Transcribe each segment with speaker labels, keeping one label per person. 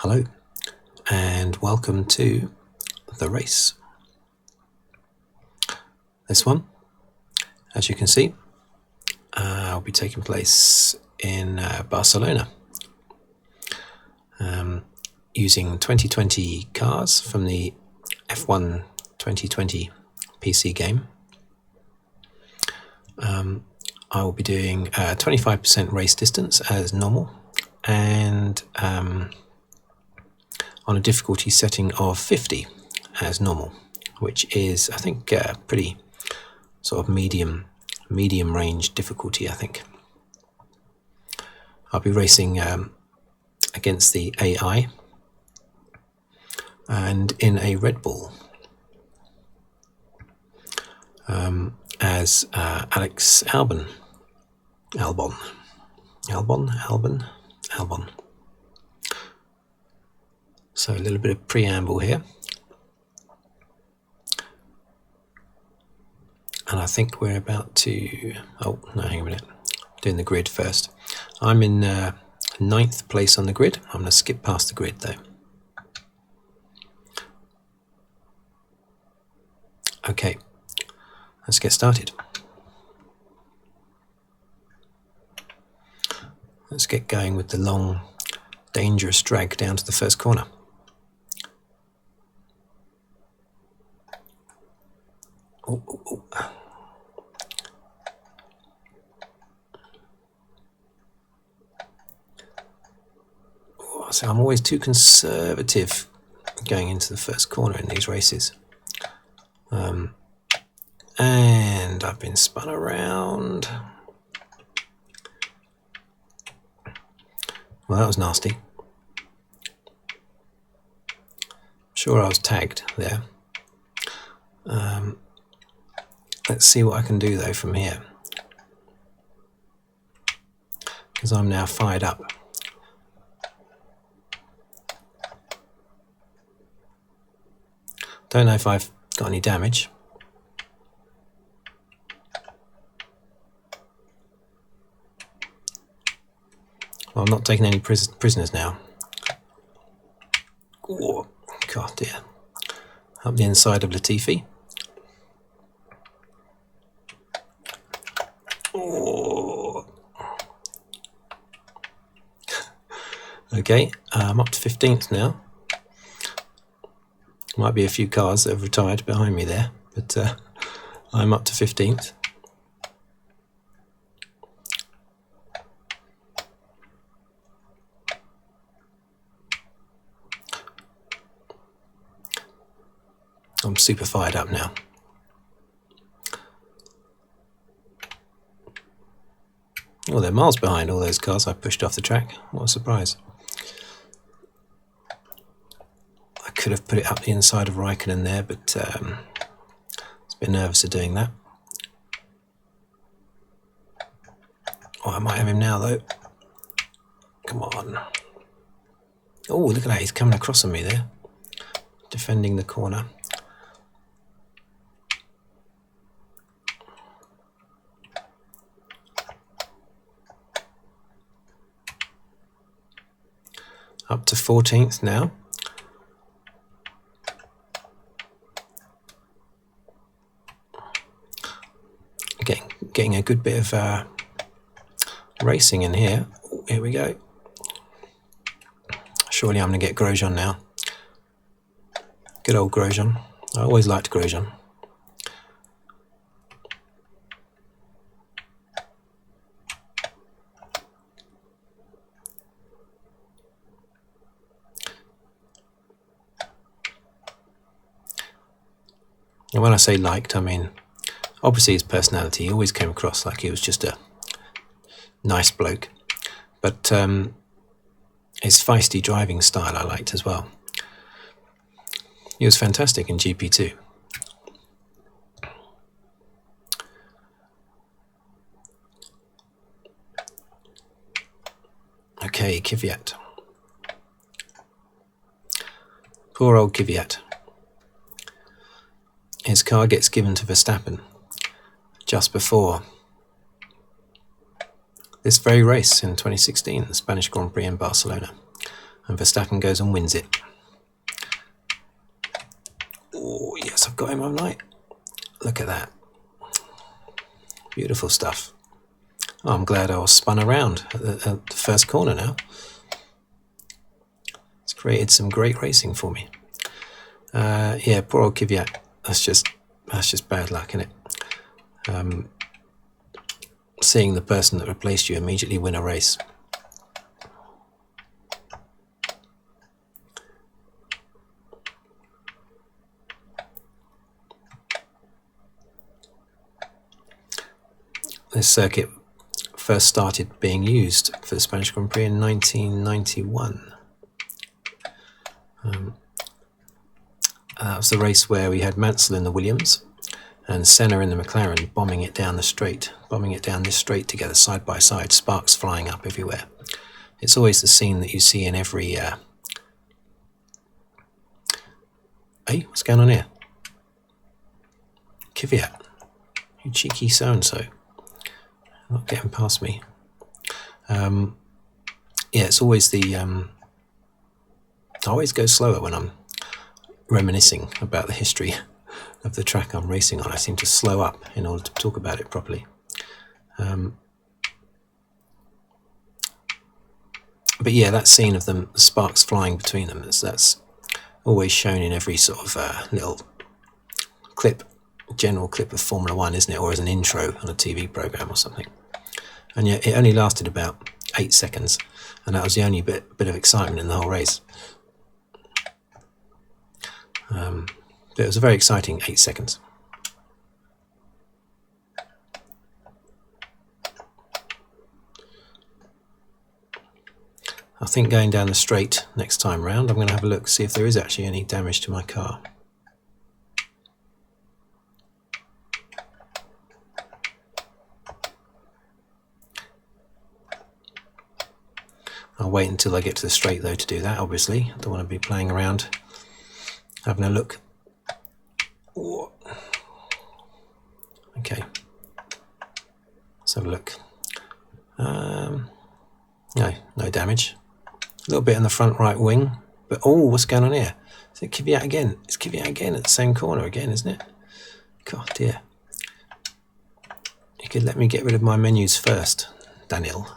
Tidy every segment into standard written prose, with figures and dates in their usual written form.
Speaker 1: Hello and welcome to the race. This one, as you can see, will be taking place in Barcelona, using 2020 cars from the F1 2020 PC game. I will be doing 25% race distance as normal, and on a difficulty setting of 50 as normal, which is, I think, pretty sort of medium range difficulty, I think. I'll be racing against the AI and in a RedBull as Alex Albon. So a little bit of preamble here. And I think we're about to... Oh, no, hang on a minute. Doing the grid first. I'm in 9th place on the grid. I'm going to skip past the grid, though. Okay, let's get started. Let's get going with the long, dangerous drag down to the first corner. Oh. So I'm always too conservative going into the first corner in these races. And I've been spun around. Well, that was nasty. Sure, I was tagged there. Let's see what I can do though from here, because I'm now fired up. Don't know if I've got any damage. Well, I'm not taking any prisoners now. Oh, God dear. Up the inside of Latifi. Oh. Okay, I'm up to 15th now. Might be a few cars that have retired behind me there, but I'm up to 15th. I'm super fired up now. Oh, they're miles behind all those cars I pushed off the track. What a surprise. I could have put it up the inside of Raikkonen there, but I was a bit nervous of doing that. Oh, I might have him now, though. Come on. Oh, look at that. He's coming across on me there. Defending the corner. Up to 14th now. Getting a good bit of racing in here. Here we go. Surely I'm going to get Grosjean now. Good old Grosjean. I always liked Grosjean. And when I say liked, I mean, obviously his personality, he always came across like he was just a nice bloke. But his feisty driving style I liked as well. He was fantastic in GP2. Okay, Kvyat. Poor old Kvyat. His car gets given to Verstappen just before this very race in 2016, the Spanish Grand Prix in Barcelona. and Verstappen goes and wins it. Oh yes, I've got him, haven't I? Look at that. Beautiful stuff. Oh, I'm glad I was spun around at the first corner now. It's created some great racing for me. Yeah, poor old Kvyat. That's just bad luck, isn't it? Seeing the person that replaced you immediately win a race. This circuit first started being used for the Spanish Grand Prix in 1991. That was the race where we had Mansell in the Williams and Senna in the McLaren bombing it down this straight together side by side, sparks flying up everywhere. It's always the scene that you see in every... Hey, what's going on here? Kvyat, you cheeky so-and-so. Not getting past me. Yeah, it's always the... I always go slower when I'm reminiscing about the history of the track I'm racing on. I seem to slow up in order to talk about it properly. But yeah, that scene of them, the sparks flying between them, that's always shown in every sort of little clip, general clip of Formula One, isn't it? Or as an intro on a TV program or something. And yet it only lasted about 8 seconds, and that was the only bit of excitement in the whole race. But it was a very exciting 8 seconds. I think going down the straight next time round, I'm going to have a look, see if there is actually any damage to my car. I'll wait until I get to the straight though to do that, obviously. I don't want to be playing around, having a look. Ooh. Okay, let's have a look. No damage. A little bit in the front right wing, but oh, what's going on here? Is it Kvyat again? It's Kvyat again at the same corner again, isn't it? God dear. You could let me get rid of my menus first, Daniel.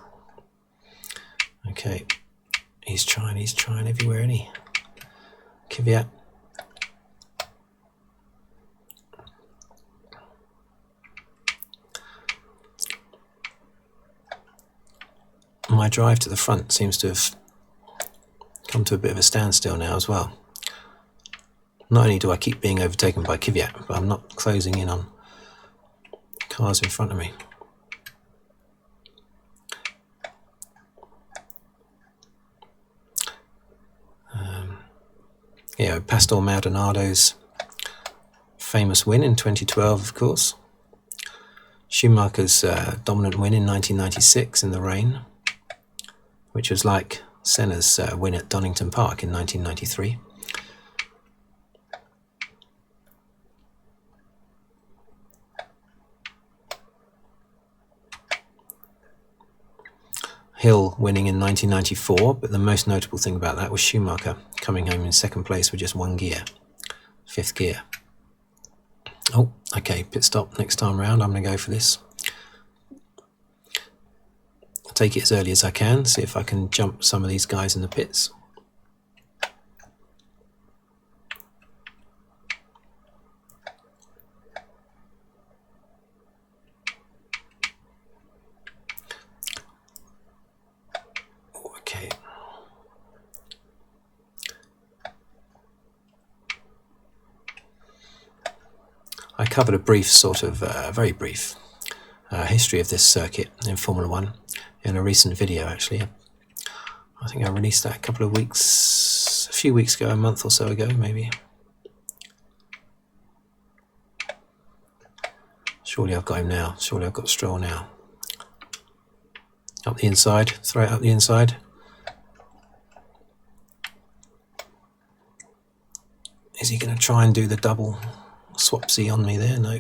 Speaker 1: Okay, he's trying everywhere, isn't he? Kvyat. My drive to the front seems to have come to a bit of a standstill now as well. Not only do I keep being overtaken by Kvyat, but I'm not closing in on cars in front of me. Yeah, Pastor Maldonado's famous win in 2012, of course. Schumacher's dominant win in 1996 in the rain, which was like Senna's win at Donington Park in 1993. Hill winning in 1994, but the most notable thing about that was Schumacher coming home in second place with just one gear, 5th gear. Oh, okay, pit stop next time round. I'm going to go for this. I'll take it as early as I can, see if I can jump some of these guys in the pits. Okay. I covered a brief very brief history of this circuit in Formula One in a recent video, actually. I think I released that a few weeks ago, a month or so ago, maybe. Surely I've got him now. Surely I've got Stroll now. Up the inside, throw it up the inside. Is he going to try and do the double swapsy on me there? No.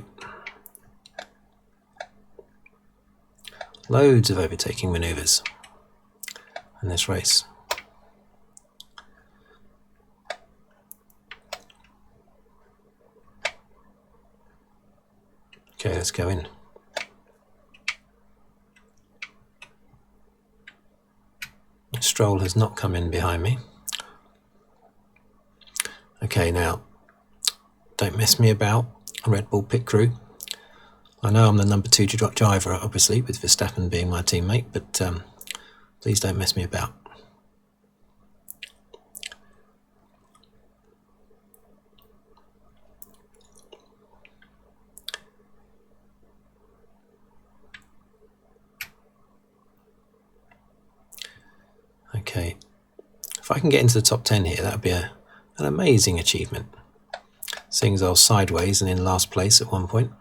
Speaker 1: Loads of overtaking manoeuvres in this race. let's go in. Stroll has not come in behind me. Okay, now, don't mess me about, Red Bull pit crew. I know I'm the number 2 driver, obviously, with Verstappen being my teammate, but please don't mess me about. Okay, if I can get into the top 10 here, that would be an amazing achievement. Seeing as I was sideways and in last place at one point.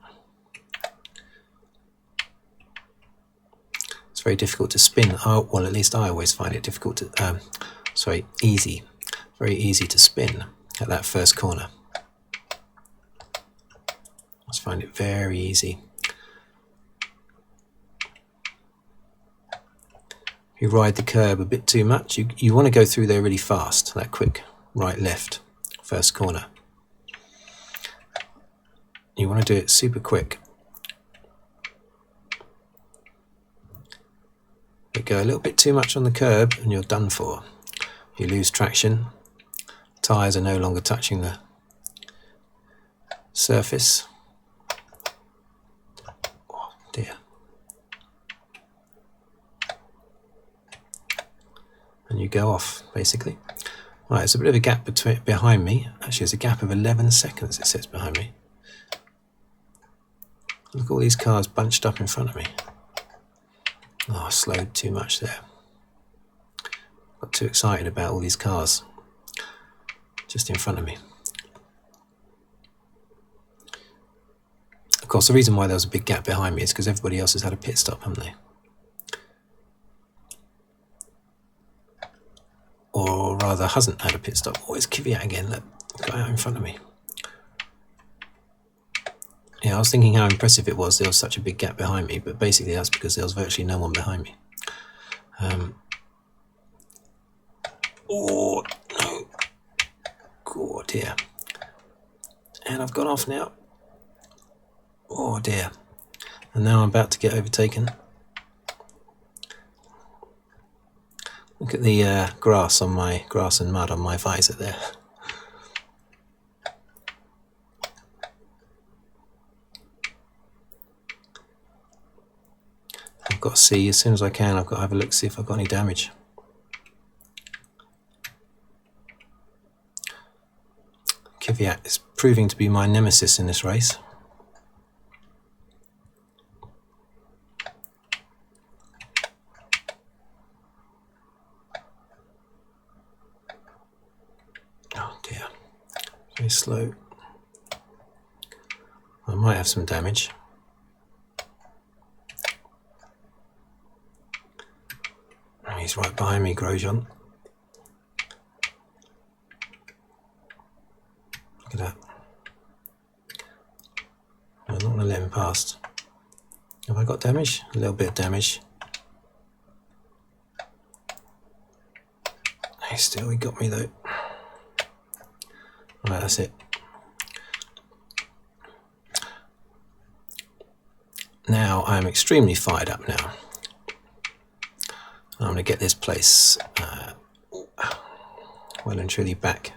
Speaker 1: It's very difficult to spin. Oh, well, at least I always find it difficult to, easy. Very easy to spin at that first corner. I just find it very easy. You ride the curb a bit too much, you want to go through there really fast, that quick right left first corner. You want to do it super quick. But go a little bit too much on the curb and you're done for. You lose traction, tyres are no longer touching the surface. Oh dear. And you go off, basically. Right, there's a bit of a gap behind me. Actually, there's a gap of 11 seconds, it says behind me. Look at all these cars bunched up in front of me. Oh, I slowed too much there. Got too excited about all these cars just in front of me. Of course, the reason why there was a big gap behind me is because everybody else has had a pit stop, haven't they? Or rather hasn't had a pit stop. Oh, it's Kvyat again, look, got out in front of me. Yeah, I was thinking how impressive it was there was such a big gap behind me, but basically that's because there was virtually no one behind me. Oh, no. Oh dear. And I've gone off now. Oh dear. And now I'm about to get overtaken. Look at the grass and mud on my visor there. I've got to see, as soon as I can, I've got to have a look, see if I've got any damage. Kvyat is proving to be my nemesis in this race. Oh dear, very slow. I might have some damage. He's right behind me, Grosjean. Look at that. I'm not going to let him past. Have I got damage? A little bit of damage. He got me though. Right, that's it. Now I'm extremely fired up now. I'm going to get this place well and truly back.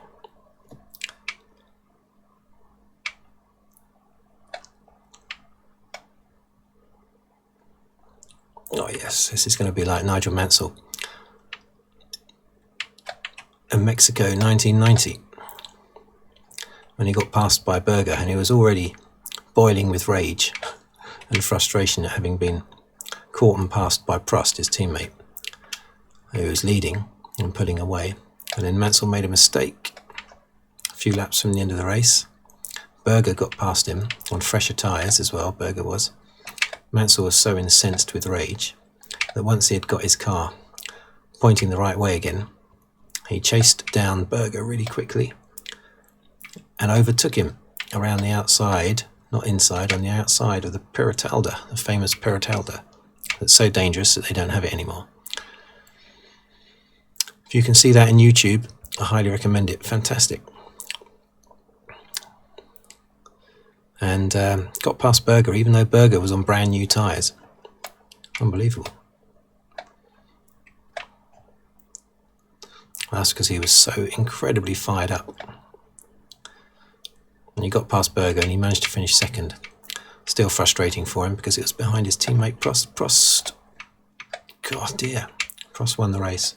Speaker 1: Oh yes, this is going to be like Nigel Mansell in Mexico 1990 when he got passed by Berger and he was already boiling with rage and frustration at having been caught and passed by Prost, his teammate, who was leading and pulling away. And then Mansell made a mistake a few laps from the end of the race. Berger got past him on fresher tyres as well, Berger was. Mansell was so incensed with rage that once he had got his car pointing the right way again, he chased down Berger really quickly and overtook him around the outside, not inside, on the outside of the Peralta, the famous Peralta, that's so dangerous that they don't have it anymore. If you can see that in YouTube, I highly recommend it. Fantastic. and got past Berger, even though Berger was on brand new tyres. Unbelievable. That's because he was so incredibly fired up. And he got past Berger and he managed to finish second. Still frustrating for him because it was behind his teammate Prost. God dear. Prost won the race.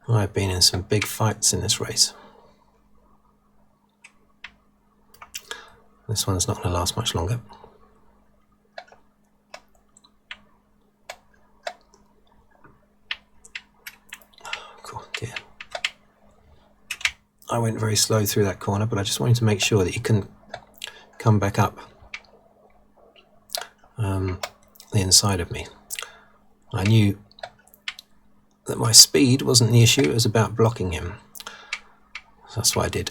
Speaker 1: I've been in some big fights in this race. This one's not going to last much longer. Oh, dear. I went very slow through that corner, but I just wanted to make sure that you couldn't come back up the inside of me. I knew that my speed wasn't the issue, it was about blocking him. So that's what I did.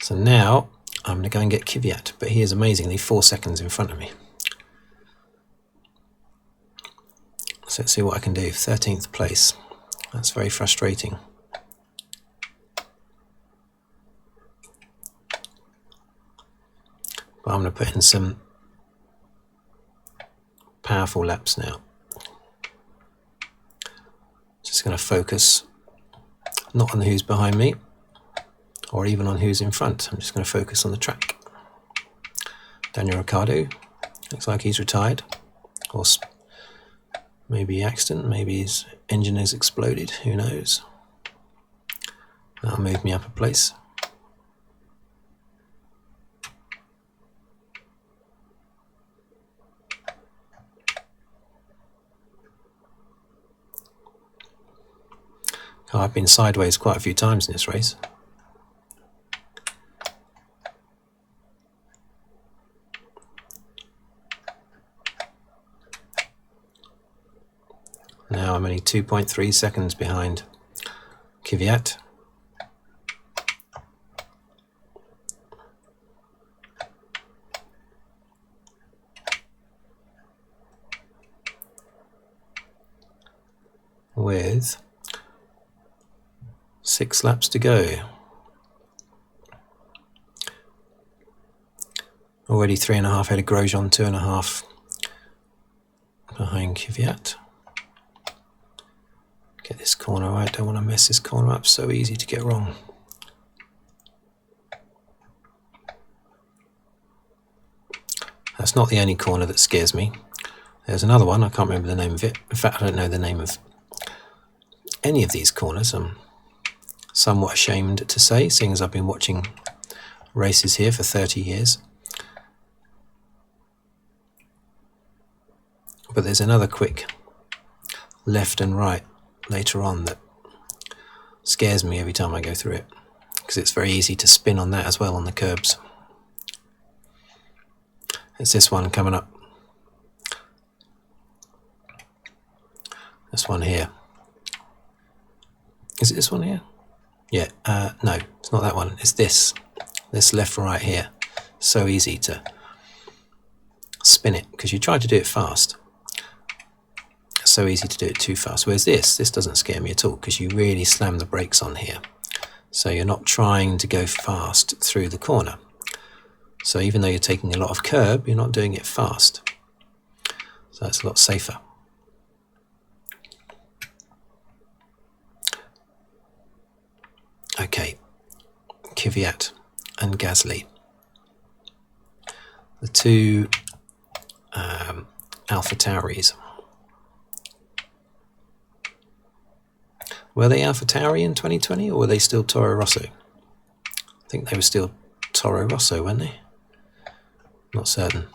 Speaker 1: So now I'm going to go and get Kvyat, but he is amazingly 4 seconds in front of me. So let's see what I can do. 13th place. That's very frustrating. But I'm going to put in some powerful laps now. Just going to focus not on who's behind me or even on who's in front. I'm just going to focus on the track. Daniel Ricciardo looks like he's retired, or maybe accident, maybe his engine has exploded, who knows. That'll move me up a place. Oh, I've been sideways quite a few times in this race. Now I'm only 2.3 seconds behind Kvyat. With 6 laps to go. Already 3.5 ahead of Grosjean, 2.5 behind Kvyat. Get this corner right, don't want to mess this corner up, so easy to get wrong. That's not the only corner that scares me. There's another one, I can't remember the name of it. In fact, I don't know the name of any of these corners. I'm somewhat ashamed to say, seeing as I've been watching races here for 30 years. But there's another quick left and right later on that scares me every time I go through it, because it's very easy to spin on that as well on the curbs. It's this one coming up. This one here. Is it this one here? Yeah, no, it's not that one. It's this left and right here. So easy to spin it, because you try to do it fast. It's so easy to do it too fast. Whereas this doesn't scare me at all, because you really slam the brakes on here. So you're not trying to go fast through the corner. So even though you're taking a lot of curb, you're not doing it fast. So that's a lot safer. Okay, Kvyat and Gasly. The two AlphaTauris. Were they AlphaTauri in 2020, or were they still Toro Rosso? I think they were still Toro Rosso, weren't they? Not certain.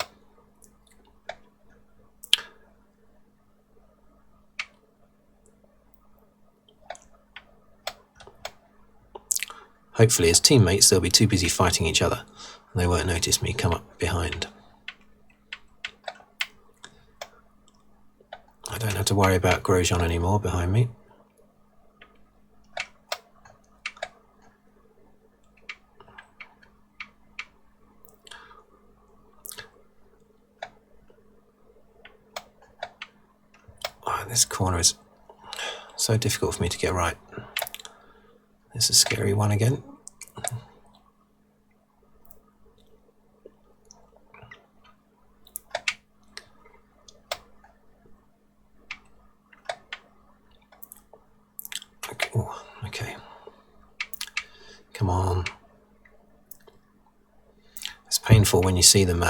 Speaker 1: Hopefully as teammates they'll be too busy fighting each other and they won't notice me come up behind. I don't have to worry about Grosjean anymore behind me. This corner is so difficult for me to get right. This is a scary one again. Okay. Ooh, okay. Come on. It's painful when you see them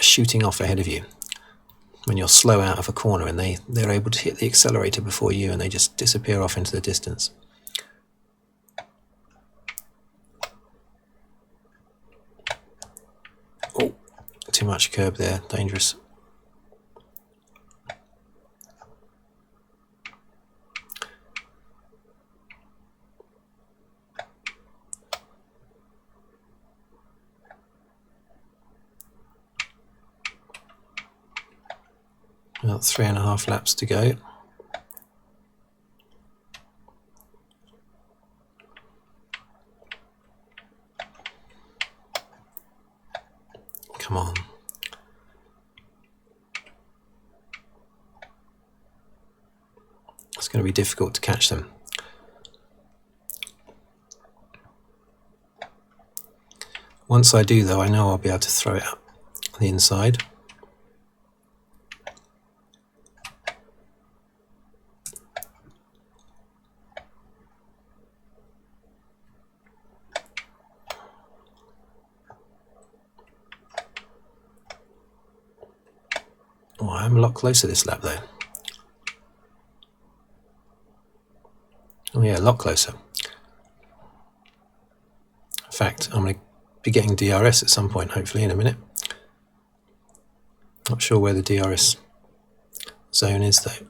Speaker 1: shooting off ahead of you. When you're slow out of a corner and they're able to hit the accelerator before you and they just disappear off into the distance. Oh, too much curb there, dangerous. About 3.5 laps to go. Come on. It's going to be difficult to catch them. Once I do, though, I know I'll be able to throw it up the inside. Oh, I'm a lot closer this lap, though. Oh yeah, a lot closer. In fact, I'm going to be getting DRS at some point, hopefully, in a minute. Not sure where the DRS zone is, though.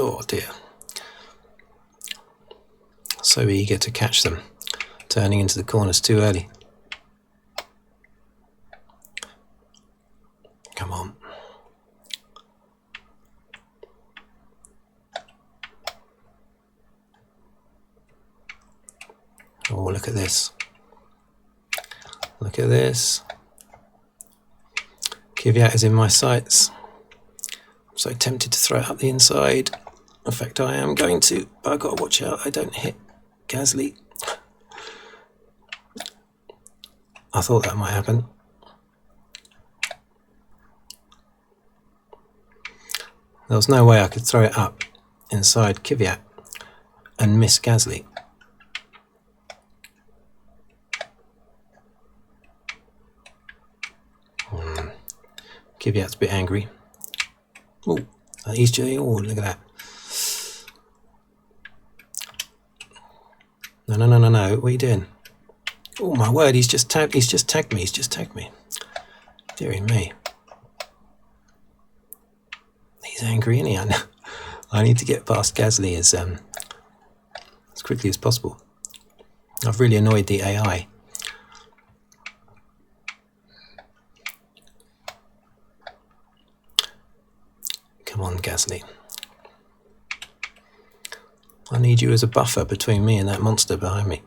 Speaker 1: Oh dear. So eager to catch them, turning into the corners too early. Come on. Oh, look at this. Look at this. Kvyat is in my sights. I'm so tempted to throw it up the inside. In fact, I am going to, but I've got to watch out I don't hit Gasly. I thought that might happen. There was no way I could throw it up inside Kvyat and miss Gasly. Kvyat's a bit angry. Oh, he's just, oh, look at that. No, what are you doing? Oh my word, he's just tagged me. Dearie me. He's angry, isn't he? I need to get past Gasly as quickly as possible. I've really annoyed the AI. Come on, Gasly. I need you as a buffer between me and that monster behind me.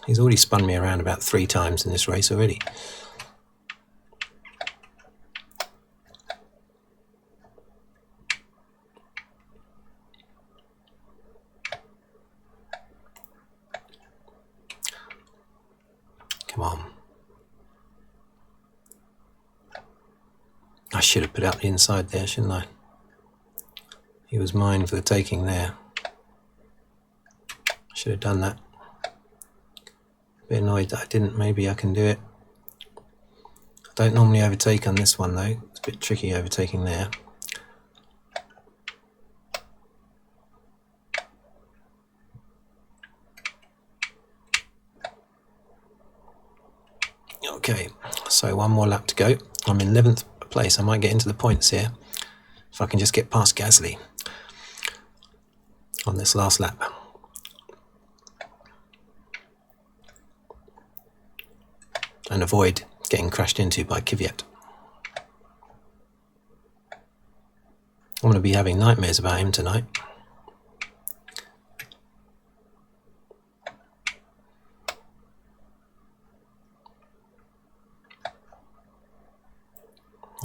Speaker 1: He's already spun me around about 3 times in this race already. Come on. I should have put out the inside there, shouldn't I? He was mine for the taking there. I should have done that. A bit annoyed that I didn't. Maybe I can do it. I don't normally overtake on this one though. It's a bit tricky overtaking there. Okay, so one more lap to go. I'm in 11th place. I might get into the points here if I can just get past Gasly on this last lap. And avoid getting crashed into by Kvyat. I'm going to be having nightmares about him tonight.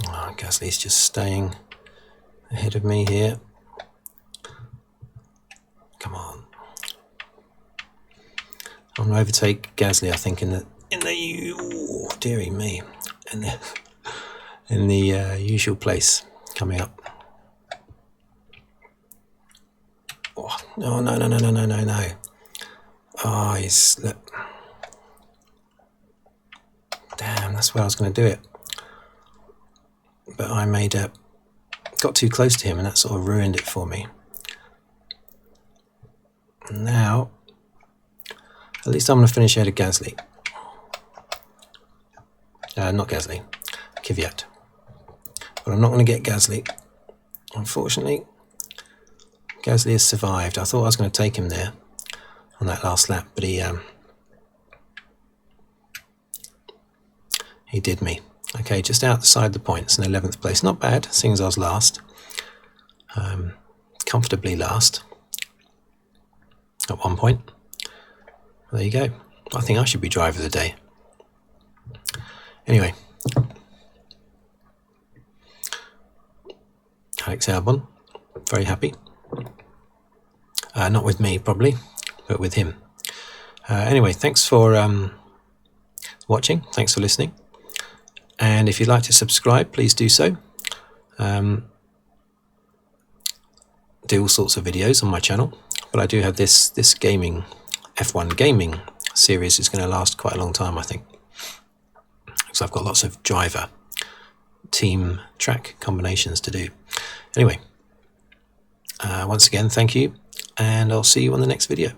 Speaker 1: Oh, Gasly's just staying ahead of me here. Come on. I'm going to overtake Gasly, I think, in the oh, dearie me, in the usual place coming up. Oh, no. Oh, he's... Damn, that's where I was going to do it. But I got too close to him, and that sort of ruined it for me. Now, at least I'm going to finish ahead of Gasly. Not Gasly, Kvyat. But I'm not going to get Gasly. Unfortunately, Gasly has survived. I thought I was going to take him there on that last lap, but he did me. Okay, just outside the points in 11th place. Not bad, seeing as I was last. Comfortably last at one point. There you go. I think I should be driver of the day. Anyway, Alex Albon, very happy. Not with me, probably, but with him. Anyway, thanks for watching. Thanks for listening. And if you'd like to subscribe, please do so. Do all sorts of videos on my channel, but I do have this gaming F1 gaming series is going to last quite a long time, I think, because I've got lots of driver team track combinations to do. Anyway, once again, thank you, and I'll see you on the next video.